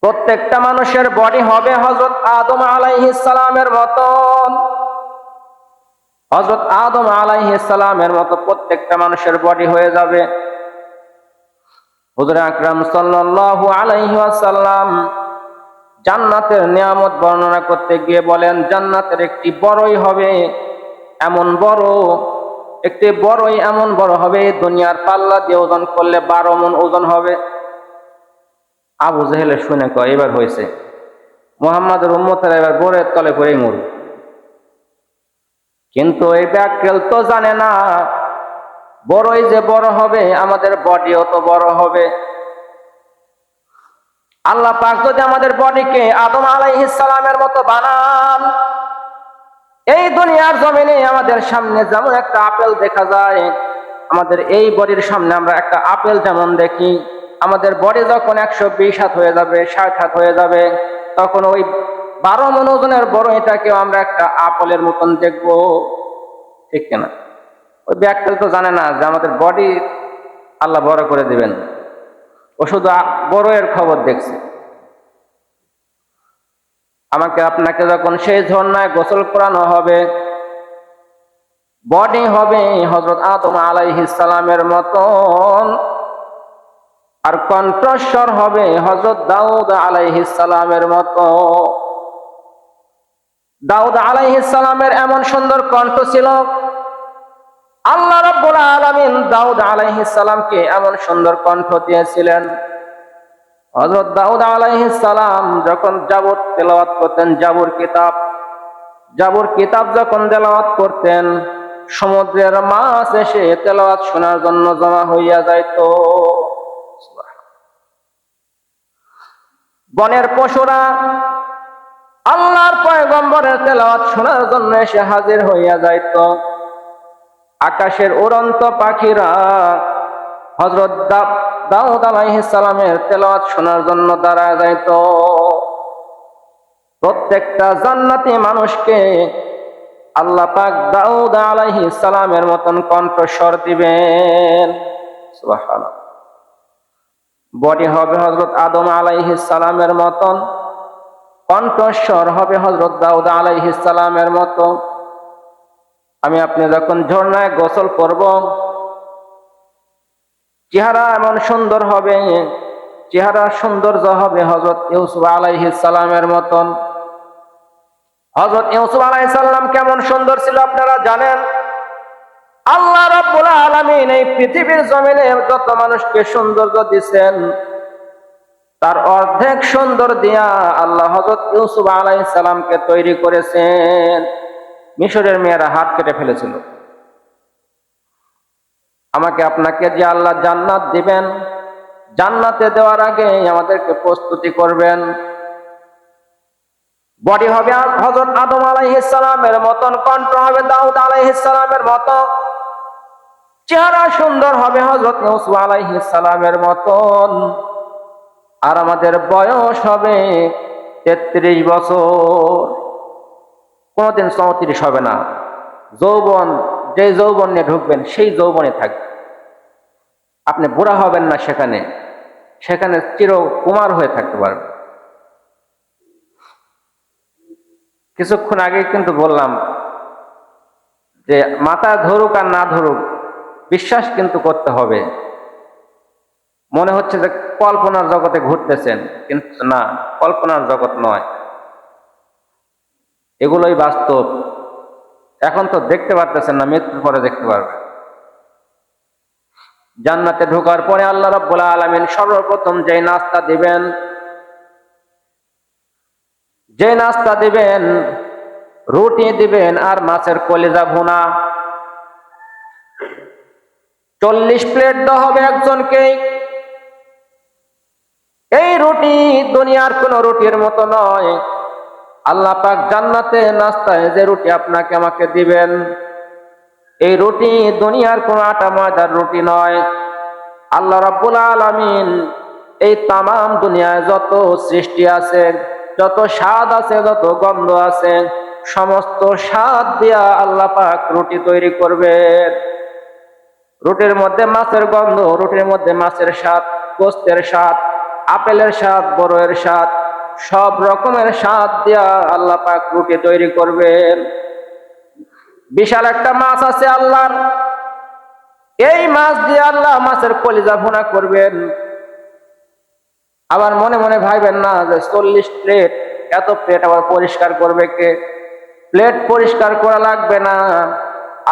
প্রত্যেকটা মানুষের বডি হবে হযরত আদম আলাইহিস সালামের মতন। হযরত আদম আলাইহিস সালামের মতো প্রত্যেকটা মানুষের বডি হয়ে যাবে। হুজুর আকরাম সাল্লাল্লাহু আলাইহি ওয়াসাল্লাম জান্নাতের নিয়ামত বর্ণনা করতে গিয়ে বলেন, জান্নাতের একটি বড়ই হবে এমন বড়, একটি বড়ই এমন বড় হবে দুনিয়ার পাল্লা দিয়ে ওজন করলে 12 মণ ওজন হবে। আবু জেহেল শুনে কয় এবার হয়েছে, মুহাম্মাদের উম্মতেরা এবার বড়ের তলে পড়ে মরবে। কিন্তু এই ব্যাককেল তো জানে না বড়ই যে বড় হবে আমাদের বডিও তো বড় হবে। আল্লাহ পাক যদি আমাদের বডিকে আদম আলাইহিস সালামের মতো বানান, এই দুনিয়ার জমিনে আমাদের সামনে যেমন একটা আপেল দেখা যায়, আমাদের এই বডির সামনে আমরা একটা আপেল যেমন দেখি, আমাদের বডি যখন 120 হাত হয়ে যাবে, 60 হাত হয়ে যাবে, তখন ওই 12 মণ ওজনের বড় এটাকেও আমরা একটা আপেলের মতন দেখবো, ঠিক কিনা? ওই ব্যাককেল তো জানে না যে আমাদের বডি আল্লাহ বড় করে দিবেন, ও শুধু বড়ের খবর দেখছে। আমাকে আপনাকে যখন সেই ঝর্ণায় গোসল করানো হবে, বডি হবে হযরত আদম আলাইহিস সালামের মতন, আর কণ্ঠস্বর হবে হযরত দাউদ আলাইহিস সালামের মতো। দাউদ আলাইহিস সালামের এমন সুন্দর কণ্ঠ ছিল, আল্লাহ রাব্বুল আলামিন দাউদ আলাইহিস সালামকে এমন সুন্দর কণ্ঠ দিয়েছিলেন। হযরত দাউদ আলাইহিস সালাম যখন জাবুর তেলাওয়াত করতেন, জাবুর কিতাব যখন তেলাওয়াত করতেন, সমুদ্রের মাছ এসে তেলাওয়াত শোনার জন্য জমা হইয়া যাইত। বনের পশুরা আল্লাহর পয়গম্বরের তেলাওয়াত শোনার জন্য এসে হাজির হইয়া যাইত। আকাশের উড়ন্ত পাখিরা হযরত দাউদ আলাইহিস সালামের তেলাওয়াত শোনার জন্য দাঁড়ায় যাইত। প্রত্যেকটা জান্নাতি মানুষকে আল্লাহ পাক দাউদ আলাইহিস সালামের মতন কণ্ঠস্বর দিবেন। সুবহানাল্লাহ। বডি হবে হযরত আদম আলাইহিস সালামের মতন, কণ্ঠস্বর হবে হযরত দাউদ আলাইহিস সালামের মতো। আমি আপনি যখন ঝর্ণায় গোসল করব, চেহারা এমন সুন্দর হবে, চেহারা সৌন্দর্য হবে হযরত ইউসুফ আলাইহিস সালামের মতন। হযরত ইউসুফ আলাইহিস সালাম কেমন সুন্দর ছিল আপনারা জানেন? আল্লাহ রাব্বুল আলামিন এই পৃথিবীর জমিনে যত মানুষকে সৌন্দর্য দিয়েছেন, তার অর্ধেক সুন্দর দিয়া আল্লাহ হযরত ইউসুফ আলাইহিস সালামকে তৈরি করেছেন। মিশরের মেয়েরা হাত কেটে ফেলেছিল। আমাকে আপনাকে যে আল্লাহ জান্নাত দিবেন, জান্নাতে দেওয়ার আগে আমাদেরকে প্রস্তুতি করবেন। বডি হবে হযরত আদম আলাইহিস সালামের মতন, কণ্ঠ হবে দাউদ আলাইহিস সালামের মতো, চেহারা সুন্দর হবে হযরত ইউসুফ আলাইহিস সালামের মতন, আর আমাদের বয়স হবে 33 বছর, কোনদিন 34 হবে না। যৌবন, যে যৌবন নিয়ে ঢুকবেন সেই যৌবনে থাকবে, আপনি বুড়া হবেন না, সেখানে চির কুমার হয়ে থাকতে পারবেন। কিছুক্ষণ আগে কিন্তু বললাম যে মাথা ধরুক আর না ধরুক, বিশ্বাস কিন্তু করতে হবে। মনে হচ্ছে যে কল্পনার জগতে ঘুরতেছেন, কিন্তু না, কল্পনার জগৎ নয়, এগুলোই বাস্তব। এখন তো দেখতে পারতেছেন না, মৃত্যুর পরে দেখতে পারবেন। জান্নাতে ঢোকার পরে আল্লাহ রাব্বুল আলামিন সর্বপ্রথম যে নাস্তা দিবেন, রুটি দিবেন আর মাছের কলিজা ভুনা। 40 প্লেট দেওয়া হবে একজনকে। এই রুটি দুনিয়ার কোন রুটির মতো নয়। আল্লাহ পাক জান্নাতে নাস্তায় যে রুটি আপনাকে আমাকে দিবেন, এই রুটি দুনিয়ার কোন আটা ময়দার রুটি নয়। আল্লাহ রাব্বুল আলামিন এই তামাম দুনিয়ায় যত সৃষ্টি আছে, যত স্বাদ আছে, যত গন্ধ আছে, সমস্ত স্বাদ দিয়া আল্লাহ পাক রুটি তৈরি করবেন। রুটির মধ্যে মাছের গন্ধ, রুটির মধ্যে মাছের স্বাদ, গোশতের স্বাদ, আপেলের স্বাদ, বড়ের স্বাদ, সব রকমের স্বাদ দিয়া আল্লাহ পাক রুটি তৈরি করবেন। বিশাল একটা মাছ আছে আল্লাহর, এই মাছ দিয়ে আল্লাহ মাছের কলিজা ভুনা করবেন। আবার মনে মনে ভাইবেন না যে 40 প্লেট, এত প্লেট আবার পরিষ্কার করবে কে? প্লেট পরিষ্কার করা লাগবে না,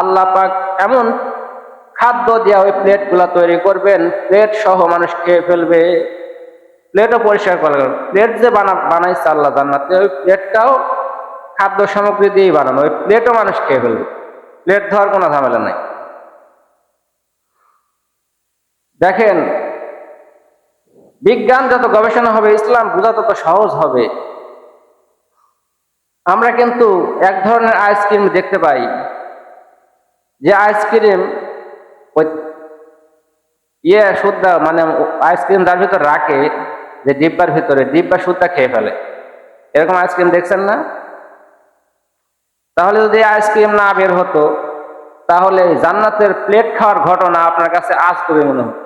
আল্লাহ পাক এমন খাদ্য দিয়া ওই প্লেট গুলা তৈরি করবেন, প্লেট সহ মানুষ খেয়ে ফেলবে। প্লেটও পরিষ্কার করা লাগবে। প্লেট যে বানাইছে আল্লাহ জান্নাতে, ওই প্লেটটাও খাদ্য সামগ্রী দিয়েই বানানো, ওই প্লেটও মানুষ খেয়ে ফেলবে। প্লেট ধোয়ার কোনো ঝামেলা নাই। দেখেন, বিজ্ঞান যত গবেষণা হবে, ইসলাম বোঝা তত সহজ হবে। আমরা কিন্তু এক ধরনের আইসক্রিম দেখতে পাই, যে আইসক্রিম ওই সুদ্ধা, মানে আইসক্রিম যার ভিতর রাখে, যে ডিব্বার ভিতরে, ডিব্বা সুদ্ধা খেয়ে ফেলে। এরকম আইসক্রিম দেখছেন না? তাহলে যদি আইসক্রিম না বের হতো, তাহলে জান্নাতের প্লেট খাওয়ার ঘটনা আপনার কাছে আজ করে মনে হতো।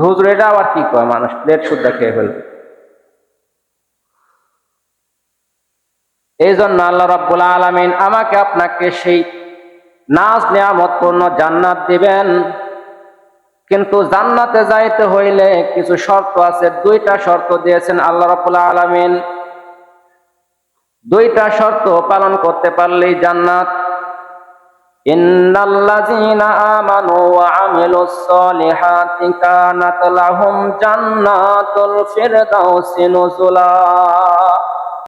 হুজুর এটা আবার কি কয়, মানুষ প্লেট সুদ্ধা খেয়ে ফেলবে। এই জন্য আল্লাহ রাব্বুল আলামিন আমাকে আপনাকে সেই নাজ নিয়ামতপূর্ণ জান্নাত দিবেন। কিন্তু জান্নাতে যাইতে হইলে কিছু শর্ত আছে, 2টা শর্ত দিয়েছেন আল্লাহ রাব্বুল আলামিন। 2টা শর্ত পালন করতে পারলেই জান্নাত। ইন্নাল্লাযীনা আমানু ওয়া আমিলুস সলিহাতি কানাত লাহুম জান্নাতুল ফিরদাউসি নুজুলা।